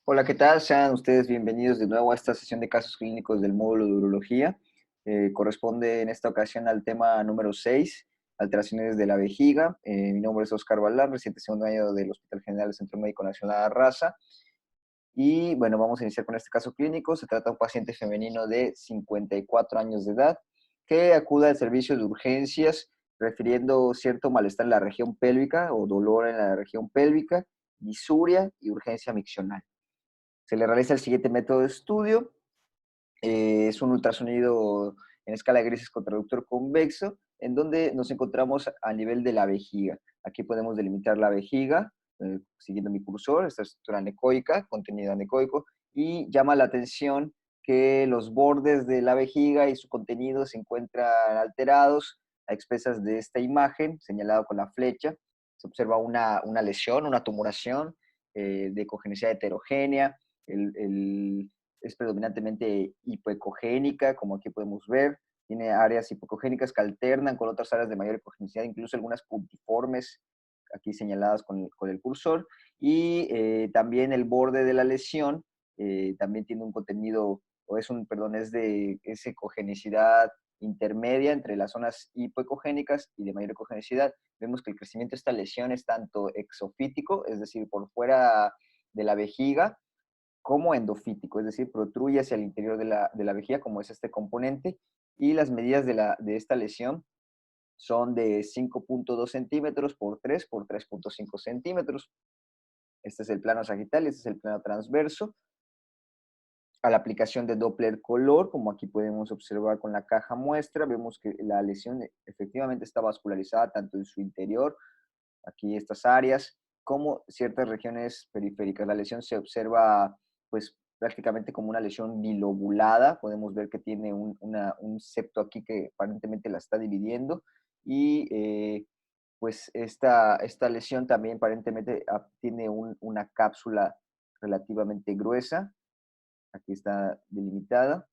Hola, ¿qué tal? Sean ustedes bienvenidos de nuevo a esta sesión de casos clínicos del módulo de urología. Corresponde en esta ocasión al tema número 6, alteraciones de la vejiga. Mi nombre es Oscar Balán, reciente segundo año del Hospital General del Centro Médico Nacional Arrasa. Y bueno, vamos a iniciar con este caso clínico. Se trata de un paciente femenino de 54 años de edad que acude al servicio de urgencias refiriendo cierto malestar en la región pélvica o dolor en la región pélvica, disuria y urgencia miccional. Se le realiza el siguiente método de estudio. Es un ultrasonido en escala de grises con traductor convexo, en donde nos encontramos a nivel de la vejiga. Aquí podemos delimitar la vejiga, siguiendo mi cursor, esta estructura anecoica, contenido anecoico, y llama la atención que los bordes de la vejiga y su contenido se encuentran alterados a expensas de esta imagen, señalado con la flecha. Se observa una lesión, una tumoración de ecogenicidad heterogénea. Es predominantemente hipoecogénica, como aquí podemos ver. Tiene áreas hipoecogénicas que alternan con otras áreas de mayor ecogenicidad, incluso algunas puntiformes, aquí señaladas con el cursor. Y también el borde de la lesión también tiene un contenido, o es un, perdón, es ecogenicidad intermedia entre las zonas hipoecogénicas y de mayor ecogenicidad. Vemos que el crecimiento de esta lesión es tanto exofítico, es decir, por fuera de la vejiga, como endofítico, es decir, protruye hacia el interior de la vejiga, como es este componente, y las medidas de esta lesión son de 5.2 centímetros por 3 por 3.5 centímetros. Este es el plano sagital y este es el plano transverso. A la aplicación de Doppler color, como aquí podemos observar con la caja muestra, vemos que la lesión efectivamente está vascularizada tanto en su interior, aquí estas áreas, como ciertas regiones periféricas. La lesión se observa pues prácticamente como una lesión bilobulada. Podemos ver que tiene un septo aquí que aparentemente la está dividiendo y pues esta lesión también aparentemente tiene una cápsula relativamente gruesa. Aquí está delimitada.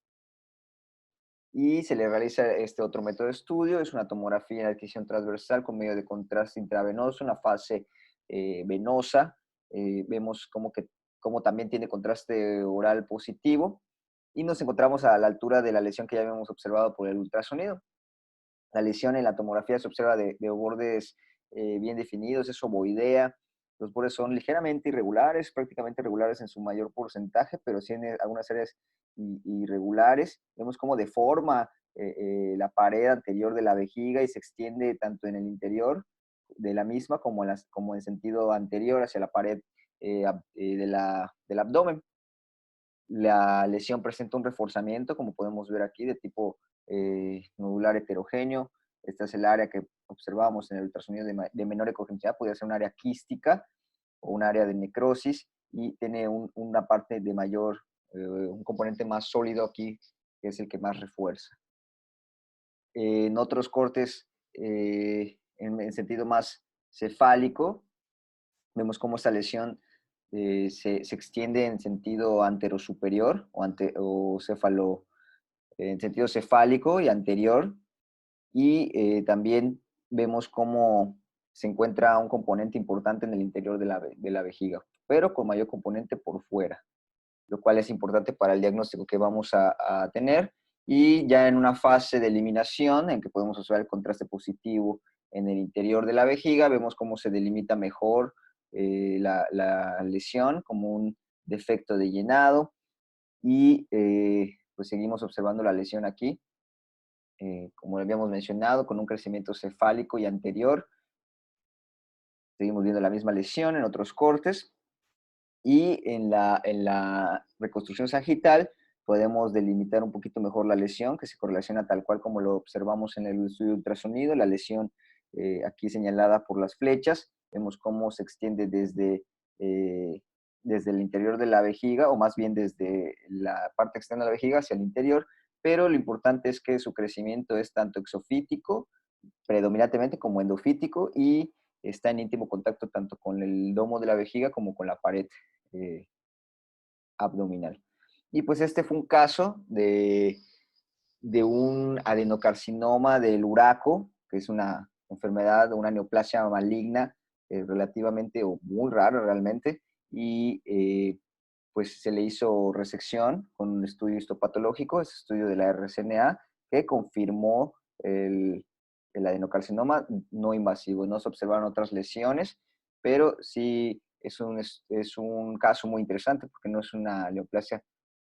Y se le realiza este otro método de estudio, es una tomografía en adquisición transversal con medio de contraste intravenoso, una fase venosa. Vemos como también tiene contraste oral positivo y nos encontramos a la altura de la lesión que ya habíamos observado por el ultrasonido. La lesión en la tomografía se observa de bordes bien definidos, es ovoidea. Los bordes son ligeramente irregulares, prácticamente regulares en su mayor porcentaje, pero sí en algunas áreas irregulares. Vemos cómo deforma la pared anterior de la vejiga y se extiende tanto en el interior de la misma como en sentido anterior hacia la pared del abdomen. La lesión presenta un reforzamiento, como podemos ver aquí, de tipo nodular heterogéneo. Esta es el área que observamos en el ultrasonido de menor ecogenicidad, puede ser un área quística o un área de necrosis, y tiene una parte de mayor, un componente más sólido aquí, que es el que más refuerza. En otros cortes, en sentido más cefálico, vemos cómo esta lesión se extiende en sentido anterosuperior o en sentido cefálico y anterior. Y también vemos cómo se encuentra un componente importante en el interior de la vejiga, pero con mayor componente por fuera, lo cual es importante para el diagnóstico que vamos a tener. Y ya en una fase de eliminación, en que podemos usar el contraste positivo en el interior de la vejiga, vemos cómo se delimita mejor la lesión como un defecto de llenado. Y pues seguimos observando la lesión aquí, como habíamos mencionado, con un crecimiento cefálico y anterior. Seguimos viendo la misma lesión en otros cortes. Y en la reconstrucción sagital podemos delimitar un poquito mejor la lesión, que se correlaciona tal cual como lo observamos en el estudio de ultrasonido. La lesión aquí señalada por las flechas, vemos cómo se extiende eh, desde el interior de la vejiga, o más bien desde la parte externa de la vejiga hacia el interior, pero lo importante es que su crecimiento es tanto exofítico, predominantemente, como endofítico, y está en íntimo contacto tanto con el domo de la vejiga como con la pared eh, abdominal. Y pues este fue un caso de un adenocarcinoma del uraco, que es una enfermedad, una neoplasia maligna relativamente o muy rara realmente, y pues se le hizo resección con un estudio histopatológico, ese estudio de la RCNA, que confirmó el adenocarcinoma no invasivo. No se observaron otras lesiones, pero sí es un caso muy interesante porque no es una neoplasia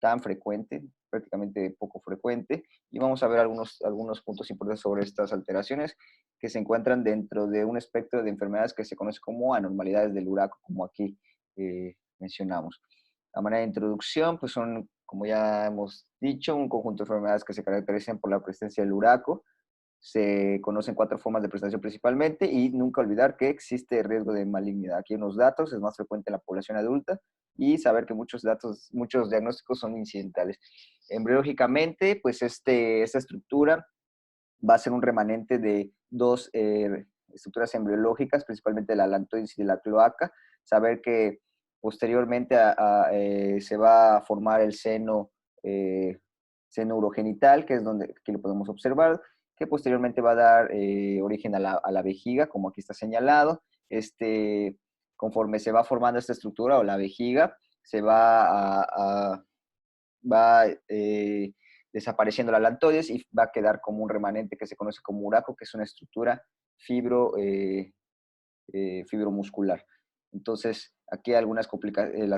tan frecuente, prácticamente poco frecuente, y vamos a ver algunos puntos importantes sobre estas alteraciones que se encuentran dentro de un espectro de enfermedades que se conoce como anormalidades del Uraco, como aquí mencionamos. A manera de introducción, pues son, como ya hemos dicho, un conjunto de enfermedades que se caracterizan por la presencia del Uraco. Se conocen 4 formas de presentación principalmente y nunca olvidar que existe riesgo de malignidad. Aquí unos datos, es más frecuente en la población adulta y saber que muchos diagnósticos son incidentales. Embriológicamente, pues esta estructura va a ser un remanente de 2 estructuras embriológicas, principalmente de la lantoides y de la cloaca. Saber que posteriormente se va a formar el seno urogenital, que es donde aquí lo podemos observar, que posteriormente va a dar origen a la vejiga, como aquí está señalado. Conforme se va formando esta estructura o la vejiga, se va desapareciendo la lantoides y va a quedar como un remanente que se conoce como uraco, que es una estructura fibromuscular. Entonces, aquí hay las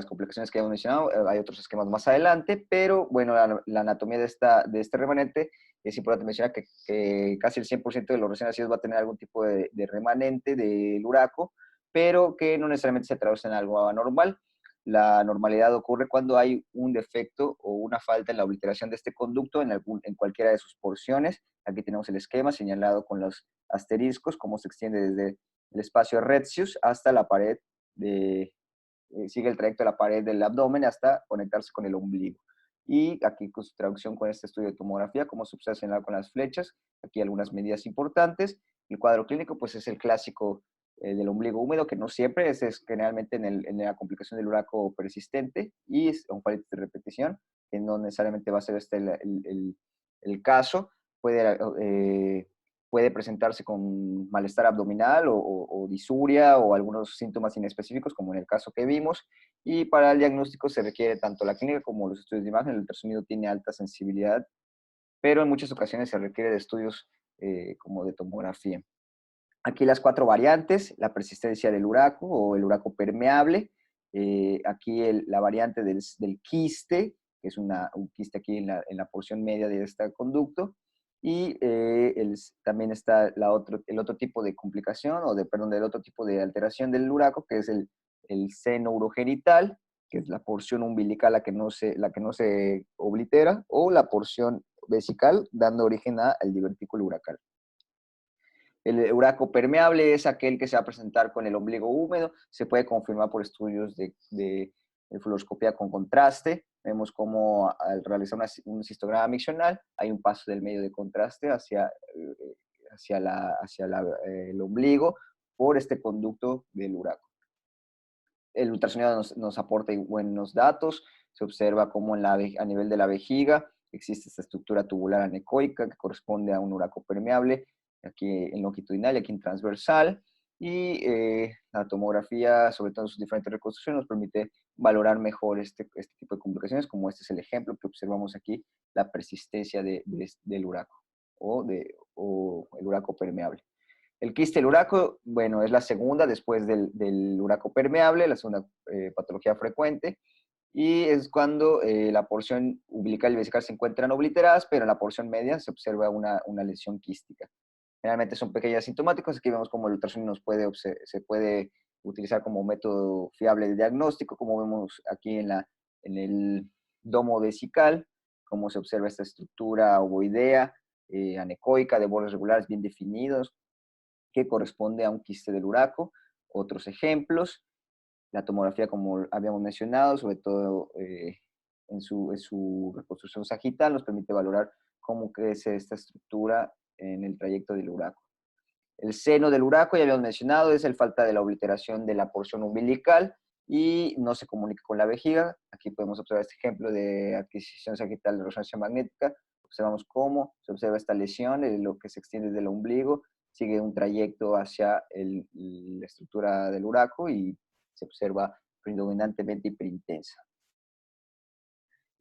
complicaciones que hemos mencionado, hay otros esquemas más adelante, pero bueno, la anatomía de este remanente es importante mencionar que casi el 100% de los recién nacidos va a tener algún tipo de remanente del uraco, pero que no necesariamente se traduce en algo anormal. La normalidad ocurre cuando hay un defecto o una falta en la obliteración de este conducto en cualquiera de sus porciones. Aquí tenemos el esquema señalado con los asteriscos, cómo se extiende desde el espacio Retzius hasta la pared sigue el trayecto de la pared del abdomen hasta conectarse con el ombligo. Y aquí con su traducción con este estudio de tomografía, cómo se observa señalado con las flechas, aquí algunas medidas importantes. El cuadro clínico, pues es el clásico del ombligo húmedo, que no siempre es generalmente en la complicación del uraco persistente y es un parálisis de repetición, que no necesariamente va a ser el caso. Puede presentarse con malestar abdominal o disuria o algunos síntomas inespecíficos, como en el caso que vimos. Y para el diagnóstico se requiere tanto la clínica como los estudios de imagen. El ultrasonido tiene alta sensibilidad, pero en muchas ocasiones se requiere de estudios como de tomografía. Aquí las 4 variantes: la persistencia del uraco o el uraco permeable. Aquí la variante del quiste, que es un quiste aquí en la porción media de este conducto. Y también está el otro tipo de complicación, del otro tipo de alteración del uraco, que es el seno urogenital, que es la porción umbilical la que no se oblitera, o la porción vesical, dando origen al divertículo uracal. El uraco permeable es aquel que se va a presentar con el ombligo húmedo. Se puede confirmar por estudios de fluoroscopía con contraste. Vemos cómo al realizar un cistograma miccional hay un paso del medio de contraste hacia el ombligo por este conducto del uraco. El ultrasonido nos aporta buenos datos. Se observa cómo a nivel de la vejiga existe esta estructura tubular anecoica que corresponde a un uraco permeable, aquí en longitudinal y aquí en transversal. Y la tomografía, sobre todo en sus diferentes reconstrucciones, nos permite valorar mejor este tipo de complicaciones, como este es el ejemplo que observamos aquí, la persistencia del uraco o el uraco permeable. El quiste del uraco, bueno, es la segunda después del uraco permeable, la segunda patología frecuente, y es cuando la porción umbilical y vesical se encuentran obliteradas, pero en la porción media se observa una lesión quística. Generalmente son pequeñas asintomáticos. Aquí vemos cómo el ultrasonido se puede utilizar como método fiable de diagnóstico, como vemos aquí en el domo vesical, cómo se observa esta estructura ovoidea, anecoica, de bordes regulares bien definidos, que corresponde a un quiste del uraco. Otros ejemplos: la tomografía, como habíamos mencionado, sobre todo en su reconstrucción sagital, nos permite valorar cómo crece esta estructura en el trayecto del uraco. El seno del uraco, ya habíamos mencionado, es el falta de la obliteración de la porción umbilical y no se comunica con la vejiga. Aquí podemos observar este ejemplo de adquisición sagital de resonancia magnética. Observamos cómo se observa esta lesión, lo que se extiende del ombligo, sigue un trayecto hacia la estructura del uraco y se observa predominantemente hiperintensa.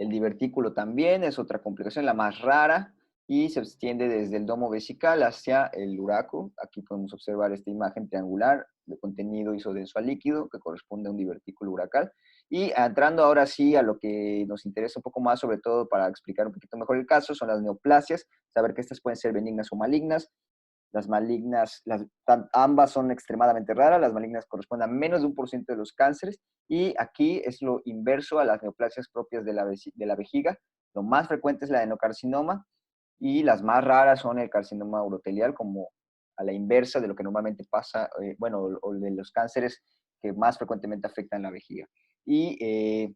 El divertículo también es otra complicación, la más rara, y se extiende desde el domo vesical hacia el uraco. Aquí podemos observar esta imagen triangular de contenido isodenso a líquido que corresponde a un divertículo uracal. Y entrando ahora sí a lo que nos interesa un poco más, sobre todo para explicar un poquito mejor el caso, son las neoplasias, saber que estas pueden ser benignas o malignas. Las malignas, ambas son extremadamente raras, las malignas corresponden a menos de 1% de los cánceres, y aquí es lo inverso a las neoplasias propias de la vejiga. Lo más frecuente es la adenocarcinoma, y las más raras son el carcinoma urotelial, como a la inversa de lo que normalmente pasa, bueno, o de los cánceres que más frecuentemente afectan la vejiga. Y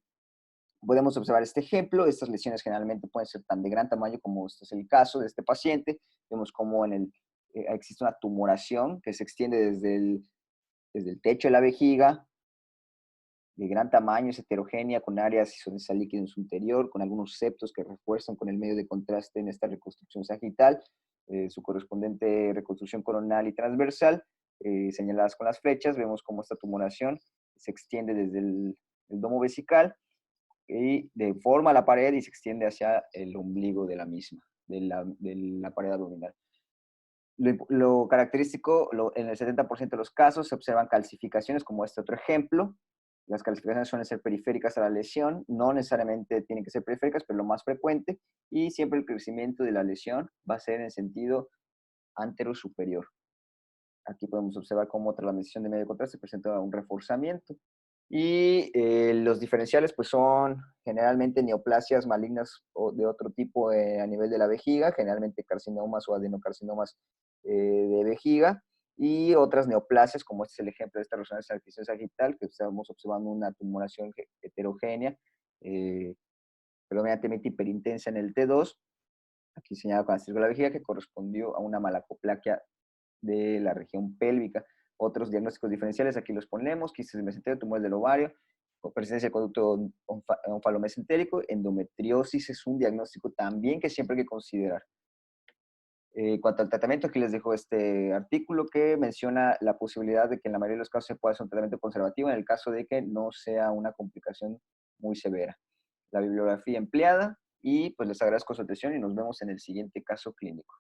podemos observar este ejemplo. Estas lesiones generalmente pueden ser tan de gran tamaño como este es el caso de este paciente. Vemos cómo existe una tumoración que se extiende desde el techo de la vejiga, de gran tamaño, es heterogénea, con áreas isodensal líquido en su interior, con algunos septos que refuerzan con el medio de contraste en esta reconstrucción sagital, su correspondiente reconstrucción coronal y transversal, señaladas con las flechas. Vemos cómo esta tumoración se extiende desde el domo vesical y deforma la pared y se extiende hacia el ombligo de la misma, de la pared abdominal. Lo característico, en el 70% de los casos se observan calcificaciones, como este otro ejemplo. Las calcificaciones suelen ser periféricas a la lesión, no necesariamente tienen que ser periféricas, pero lo más frecuente, y siempre el crecimiento de la lesión va a ser en sentido antero-superior. Aquí podemos observar cómo tras la medición de medio contraste se presenta un reforzamiento. Y los diferenciales pues son generalmente neoplasias malignas o de otro tipo a nivel de la vejiga, generalmente carcinomas o adenocarcinomas de vejiga, y otras neoplasias, como este es el ejemplo de esta resonancia artificial sagital, que estamos observando una tumoración heterogénea, predominantemente hiperintensa en el T2, aquí señalado con asterisco de la vejiga, que correspondió a una malacoplaquia de la región pélvica. Otros diagnósticos diferenciales, aquí los ponemos: quistes de mesentero, tumores del ovario, presencia de conducto onfalomesentérico, endometriosis es un diagnóstico también que siempre hay que considerar. En cuanto al tratamiento, aquí les dejo este artículo que menciona la posibilidad de que en la mayoría de los casos se pueda hacer un tratamiento conservativo en el caso de que no sea una complicación muy severa. La bibliografía empleada, y pues les agradezco su atención y nos vemos en el siguiente caso clínico.